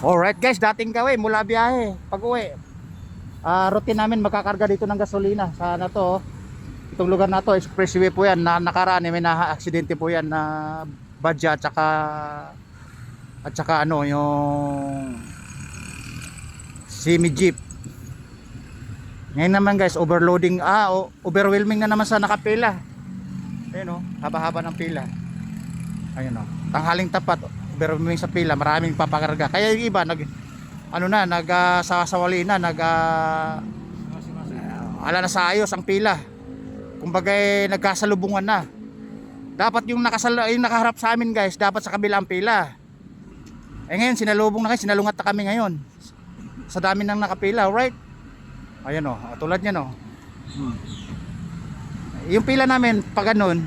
Alright guys, dating gawin mula biyahe pag uwi. Routine namin magkakarga dito ng gasolina. Sana to, itong lugar na to, expressway po yan. Na nakaraan may na-aksidente po yan na badya at saka ano yung semi jeep. Ngayon naman guys, overloading, overwhelming na naman sa nakapila. Ayun haba-haba ng pila. Ayun tanghaling tapat, overwhelming sa pila, maraming papakarga. Kaya yung iba nagsasawali na, ala na sa ayos ang pila. Kumbaga nagkasalubungan na. Dapat yung nakaharap sa amin guys, dapat sa kabila ang pila. Ngayon sinalubong na kayo, sinalungat na kami ngayon. Sa dami ng nakapila, right? Ayan tulad niyan Yung pila namin pag ganun,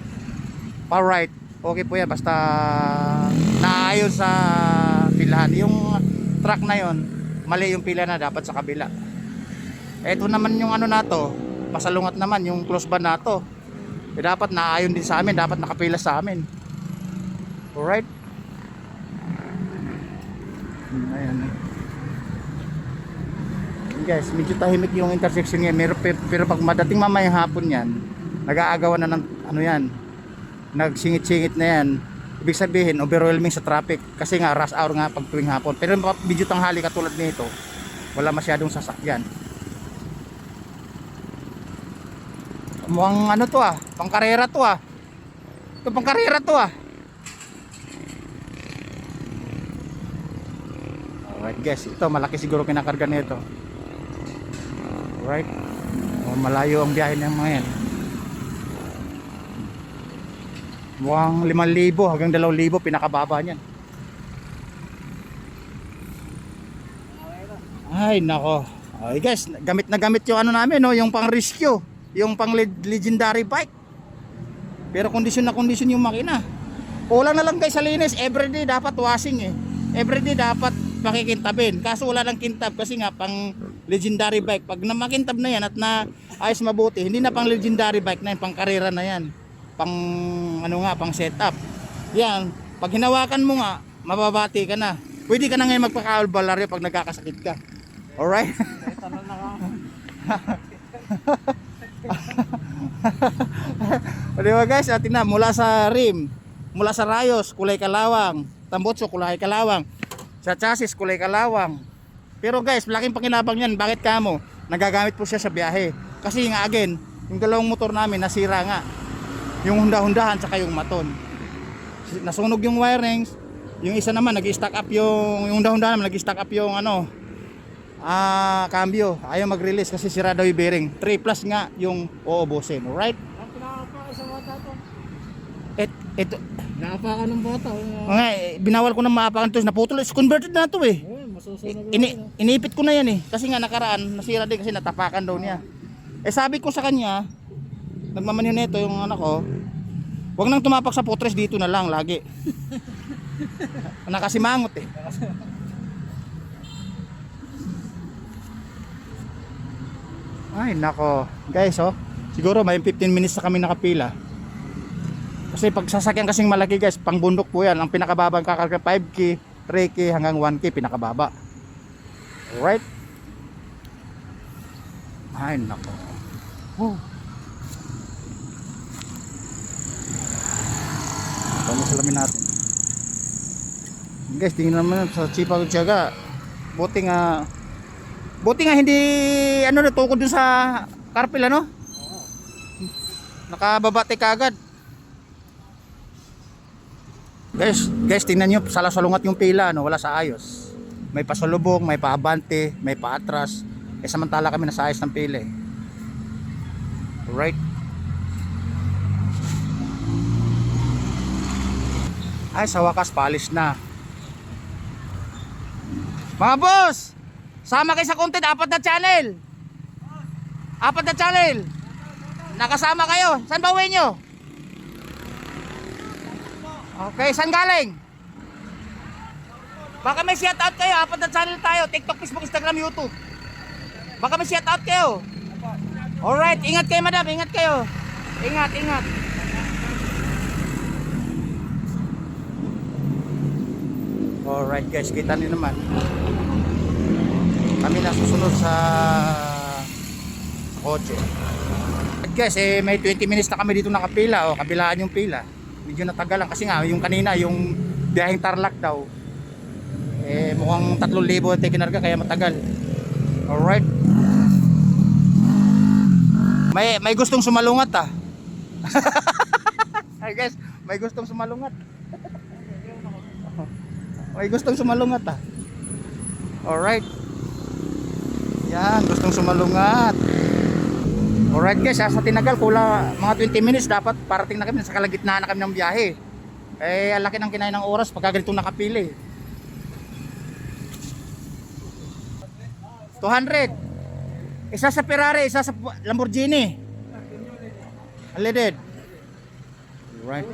pa right, okay po yan basta naayon sa pilahan. Yung truck na yon, mali yung pila na, dapat sa kabila. Eto naman yung na to, pasalungat naman yung close band na to. Dapat naayon din sa amin, dapat nakapila sa amin. Alright? Ayan guys, medyo tahimik yung intersection niya, pero pag madating mamayang hapon yan, nag-aagawan na ng yan, nagsingit-singit na yan. Ibig sabihin overwhelming sa traffic kasi nga rush hour nga pag tuwing hapon. Pero medyo tanghali katulad nito, wala masyadong sasakyan. Mukhang to pangkarera to ito pangkarera to Alright guys, ito malaki siguro kinakarga nito. Alright, malayo ang biyahe ng mga yan. Mukhang 5,000 hanggang 2,000 pinakababa niyan. Ay nako. Ay guys, gamit na gamit yung namin yung pang rescue, yung pang legendary bike. Pero kondisyon na kondisyon yung makina. Kulang na lang guys sa linis, everyday dapat washing Everyday dapat pakikintabin. Kaso wala nang kintab kasi nga pang legendary bike. Pag namakintab na yan at na ayos mabuti, hindi na pang legendary bike na yan, pang karera na yan. Pang pang setup. Yan, pag hinawakan mo nga, mababati ka na. Pwede ka na ngayon magpaka-albalaryo pag nagkakasakit ka. Alright? Diba guys, atin na mula sa rim, mula sa rayos, kulay kalawang, tambutso, kulay kalawang, sa chassis, kulay kalawang. Pero guys, malaking pakinabang yan. Bakit kamo? Nagagamit po siya sa biyahe. Kasi nga again, yung dalawang motor namin nasira nga. Yung Honda-Hondahan tsaka yung Maton. Nasunog yung wirings. Yung isa naman nag-stack up yung Honda-Hondahan naman nag-stack up yung cambio. Ayaw mag-release kasi sira daw yung bearing. 3 plus nga yung uubusin. Alright? Ang pinakapakan sa bata to. Ito. Naapakan ng bata. Binawal ko na maapakan to. Naputol. Converted na to Masusunog Iniipit ko na yan kasi nga nakaraan nasira din kasi natapakan daw niya. Sabi ko sa kanya, nagmamanyo nito yung anak ko, wag nang tumapak sa putres, dito na lang lagi. Nakasimangot Ay nako guys siguro may 15 minutes na kami nakapila. Kasi pag sasakyan kasing malaki guys, pang bundok po yan. Ang pinakababang kakarga 5K, 3K hanggang 1K pinakababa. Alright? Ay nako. Paano salamin natin? Guys, tingnan naman sa Chipa Tiyaga. Buti nga hindi natukod dun sa karpil nakababate kagad. Guys, tingnan nyo, salasalungat yung pila, wala sa ayos. May pasalubong, may paabante, may paatras. Samantala kami nasa ayos ng pila Alright? Ay, sa wakas, paalis na. Mga boss! Sama kayo sa content, 4 na channel. 4 na channel. Nakasama kayo. Saan ba uwi nyo? Okay, saan galing? Baka may shout out kayo, 4 na channel tayo, TikTok, Facebook, Instagram, YouTube. Baka may shout out kayo. Alright, ingat kayo madam, ingat kayo. Ingat. Alright guys, kita niyo naman. Kami na susunod sa kotse. Alright guys, may 20 minutes na kami dito nakapila. Kabilaan yung pila. Medyo natagalan kasi nga yung kanina, yung biyaheng Tarlac daw. Mukhang 3,000 ang kinarga kaya matagal. Alright. May gustong sumalungat ah. Ay guys, may gustong sumalungat. May gustong sumalungat ah. Alright. Yan, gustong sumalungat. Alright guys, sa tinagal kulang mga 20 minutes dapat parating na kami sa kalagitnaan na kami ng biyahe. Ang laki ng kinain ng oras pagka ganito nakapili. 200. Isa sa Ferrari, isa sa Lamborghini. Unleaded. Right.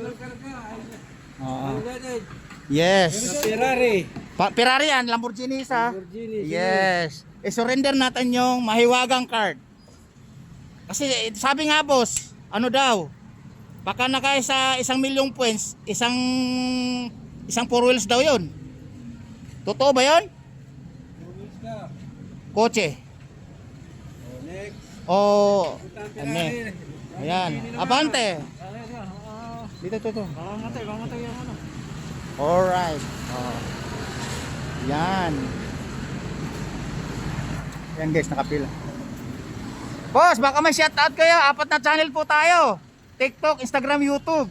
Yes. Ferrari. Ferrari yan, Lamborghini isa. Lamborghini. Yes. I-surrender natin yung mahiwagang card. Kasi sabi nga boss, ano daw? Baka nakaya sa 1 milyong points, isang 4 wheels daw 'yon. Totoo ba 'yon? Kotse. Next. Oh, Ferrari. ayan. Abante. Dito to. Mamatay yung ano. Alright. Oh. Yan. Yan guys, nakapila. Boss, baka may shoutout kayo. 4 na channel po tayo. TikTok, Instagram, YouTube.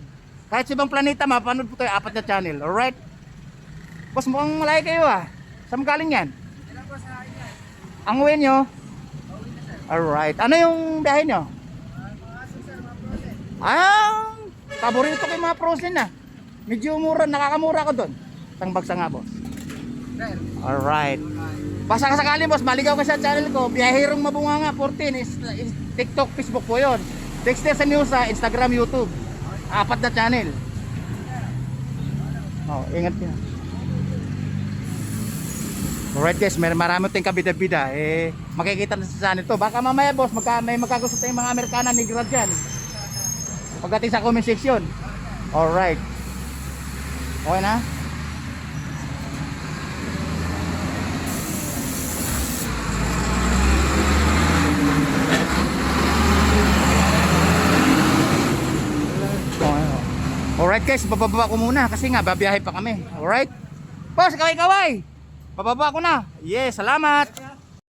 Kahit sa ibang planeta, mapanood po tayo. 4 na channel. Alright? Boss, mukhang malaki kayo ah. Saan galing yan? Ang uwi nyo? Alright. Ano yung biyahe nyo? Paborito ko yung mga frozen na. Medyo mura, nakakamura ko doon. Isang bagsa nga boss. Alright. Basta kasakali boss, maligaw ka sa channel ko. Biyahirong Mabunganga 14 is TikTok, Facebook po yun. Dexter sa news sa Instagram, YouTube. 4 na channel. Ingat ka. Alright guys, marami tayong kabida-bida. Makikita na sa channel to. Baka mamaya boss, may magkagusto tayong mga Amerikana ni Grad dyan. Pagdating sa comment section. Alright. Okay na? Alright guys, bababa ko muna kasi nga babiyahe pa kami. Alright? Boss, kaway-kaway! Bababa ko na. Yes, salamat!